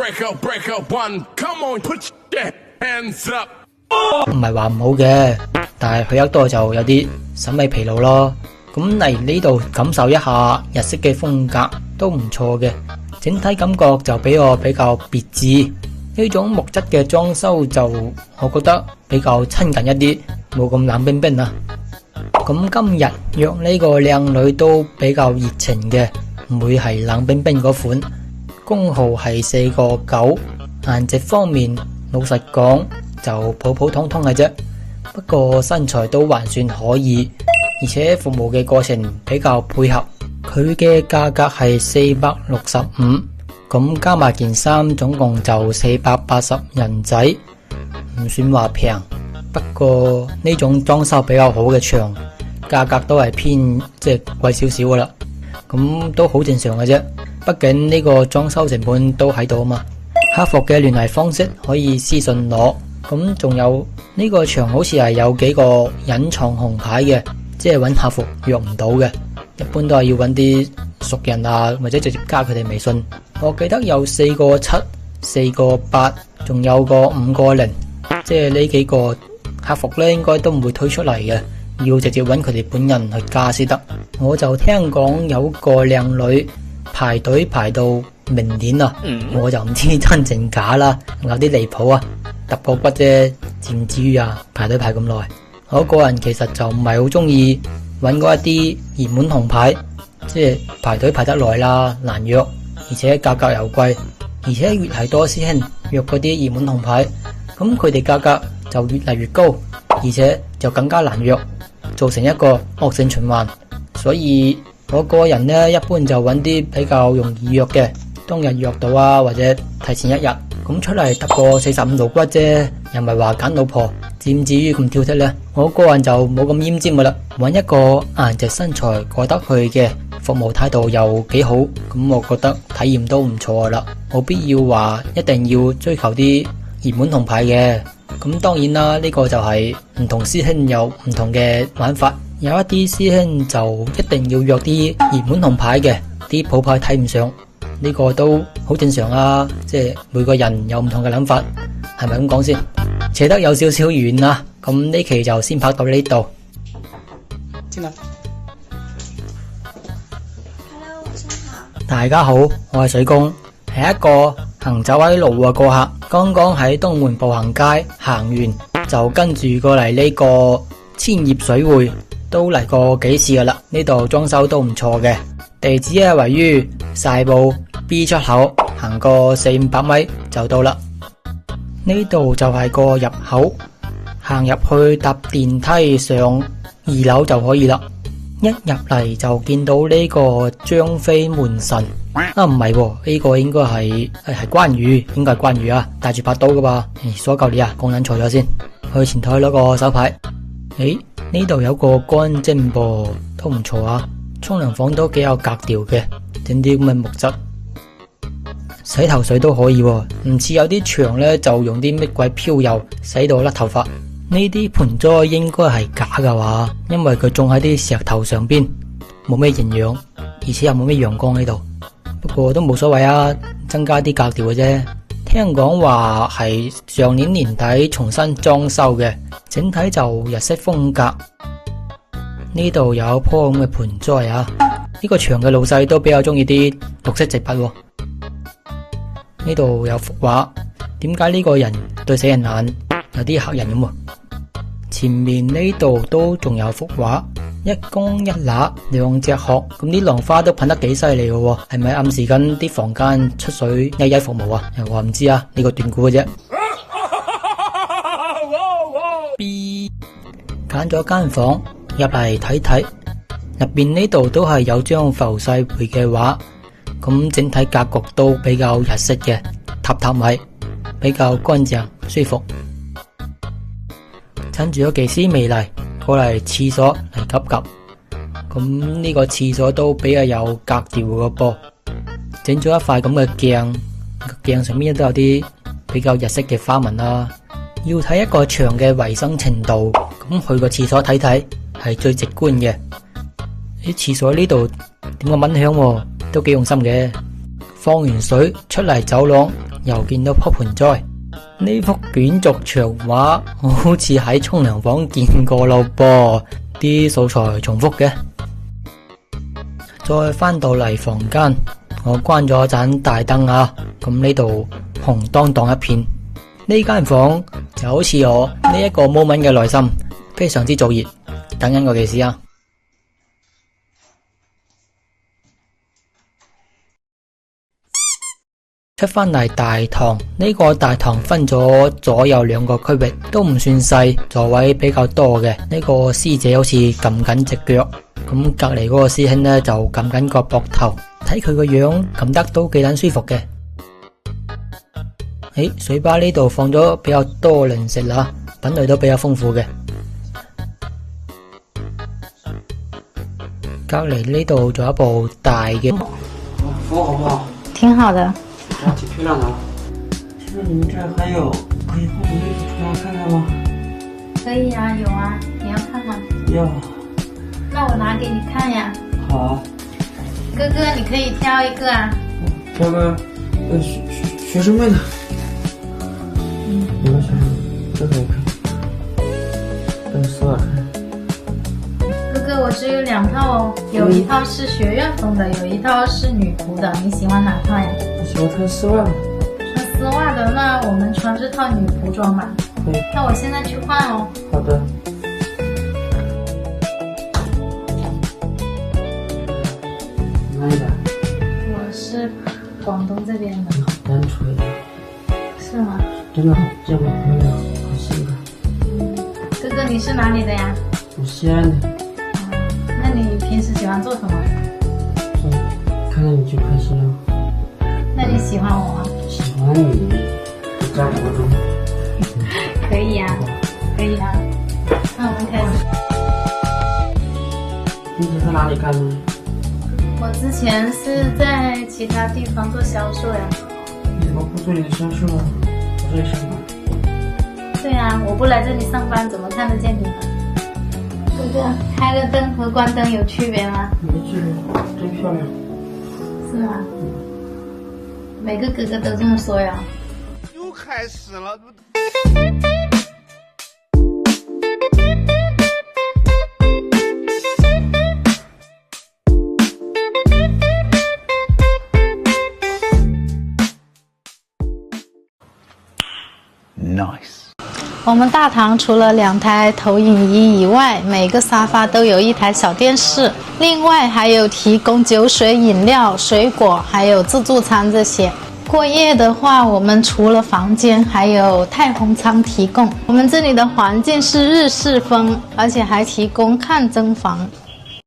break up one. Come on, put your hands up. 唔係話唔好嘅，但係去得多就有啲審美疲勞咯。咁嚟呢度感受一下日式嘅風格都唔錯嘅，整體感覺就俾我比較別致。呢種木質嘅裝修就我覺得比較親近一啲，冇咁冷冰冰啊。咁今日約呢個靚女都比較熱情嘅，唔會係冷冰冰嗰款。工號係4.9，顏值方面老實講就普普通通嘅啫，不過身材都還算可以，而且服務嘅過程比較配合。佢嘅價格係465，咁加埋件衫總共就480人仔，唔算話平。不過呢種裝修比較好嘅場，價格都係偏貴少少噶啦，咁都好正常嘅啫。畢竟呢個裝修成本都喺度啊嘛。客服嘅聯繫方式可以私信攞。咁仲有呢個場好似係有幾個隱藏紅牌嘅，即係揾客服約唔到嘅，一般都係要揾啲熟人啊，或者直接加佢哋微信。我記得有4.7、4.8，仲有個5.0，即係呢幾個客服呢應該都唔會推出嚟嘅，要直接揾佢哋本人去加先得。我就聽講有個靚女排隊排到明年啊，我就唔知真定假啦，有啲離譜啊，揼個骨啫，至唔至於啊排隊排咁耐。我個人其實就唔係好中意揾嗰一啲熱門紅牌，即係排隊排得耐啦，難約，而且價格又貴，而且越係多師兄約嗰啲熱門紅牌，咁佢哋價格就越嚟越高，而且就更加難約，造成一個惡性循環。所以我個人呢，一般就揾啲比較容易約嘅，當日約到啊，或者提前一日，咁出嚟揼個45度骨啫，又唔係話揀老婆，至唔至於咁挑剔呢？我個人就冇咁奄尖噶啦，揾一個顏值身材過得去嘅，服務態度又幾好，咁我覺得體驗都唔錯噶啦，冇必要話一定要追求啲熱門紅牌嘅。咁當然啦，呢個就係唔同師兄有唔同嘅玩法。有一啲師兄就一定要約啲熱門紅牌嘅，啲普牌睇唔上，呢個都好正常啊，即係每個人有唔同嘅諗法，係咪咁講先？扯得有少少遠啦，咁呢期就先拍到呢度。先啦。Hello，晚上好。大家好，我係水工，係一個行走喺路嘅過客，剛剛喺東門步行街行完，就跟住過嚟呢個千葉水匯。都嚟過幾次噶啦，呢度裝修都唔錯嘅。地址係位於晒步 B 出口，行過400-500米就到啦。呢度就係個入口，行入去搭電梯上2樓就可以啦。一入嚟就見到呢個張飛門神啊，唔係喎，呢個應該係關羽，應該係關羽啊，帶住把刀噶吧？所舊你啊，講緊錯咗先。去前台攞個手牌。呢度有個乾蒸噃，都唔錯啊！沖涼房都幾有格調嘅，整啲咁嘅木質，洗頭水都可以喎，唔似有啲牆呢就用啲乜鬼飄油洗到甩頭髮。呢啲盆栽應該係假噶話，因為佢種喺啲石頭上邊，冇咩營養，而且又冇咩陽光喺度。不過都冇所謂啊，增加啲格調嘅啫。聽講話係上年年底重新裝修嘅，整體就日式風格。呢度有棵咁嘅盆栽啊，呢個場嘅老細都比較中意啲綠色植物。呢度有幅畫，點解呢個人對死人眼有啲嚇人咁？前面呢度都仲有幅畫，一公一乸兩隻鶴，咁啲浪花都噴得幾犀利嘅，係咪暗示緊啲房間出水一一服務啊？我唔知啊，呢個斷估嘅啫。B 揀咗間房入嚟睇睇，入邊呢度都係有張浮世繪嘅畫，咁整體格局都比較日式嘅，榻榻米比較乾淨舒服。趁住個技師未嚟，過嚟廁所嚟急急，咁呢個廁所都比較有格調嘅噃，整咗一塊咁嘅鏡，鏡上面都有啲比較日式嘅花紋啦。要睇一個場嘅衛生程度，咁去個廁所睇睇係最直觀嘅。啲廁所呢度點個蚊香喎，都幾用心嘅。放完水出嚟走廊又見到撲盆栽。呢幅卷軸牆畫我好似喺沖涼房見過咯噃，啲素材重複嘅。再返到嚟房間，我關咗盞大燈啊，咁呢度紅當當一片。呢間房就好似我呢一個 moment 嘅內心，非常之燥熱，等緊個技師啊！出返嚟大堂，呢個大堂分咗左右兩個區域，都唔算細，座位比較多嘅。呢個師姐好似撳緊隻腳，咁隔籬嗰個師兄呢就撳緊個膊頭，睇佢個樣撳得都幾撚舒服嘅。水吧呢度放咗比較多零食啦，品類都比較豐富嘅。隔籬呢度仲有一部大嘅。服務好不好？挺好的。哇，挺漂亮的。请问你们这儿还有可以换的衣服出来看看吗？可以啊，有啊，你要看吗？要。那我拿给你看呀。好啊。哥哥，你可以挑一个啊。挑个学生妹的。你们选这个我看，这个丝袜看。哥哥，我只有2套哦，有一套是学院风的，有一套是女仆的，你喜欢哪套呀？我喜欢穿丝袜的。穿丝袜的，那我们穿这套女仆装吧。对。那我现在去换哦。好的。哪里的？我是广东这边的。你好单纯呀。是吗？真的好见过朋友，好性感。哥哥，你是哪里的呀？我西安的。那你平时喜欢做什么？看到你就开心了。那你喜欢我吗？喜欢你，在国中。可以呀，可以啊。那我们开始。你以前在哪里干的？我之前是在其他地方做销售呀。你怎么不做你的销售啊？我这里上班。对呀，我不来这里上班，怎么看得见你呢？哥哥，开了灯和关灯有区别吗？没区别，真漂亮。是吗？每个哥哥都这么说呀。又开始了。Nice。我们大堂除了2台投影仪以外，每个沙发都有1台小电视，另外还有提供酒水、饮料、水果，还有自助餐这些。过夜的话，我们除了房间，还有太空舱提供。我们这里的环境是日式风，而且还提供汗蒸房。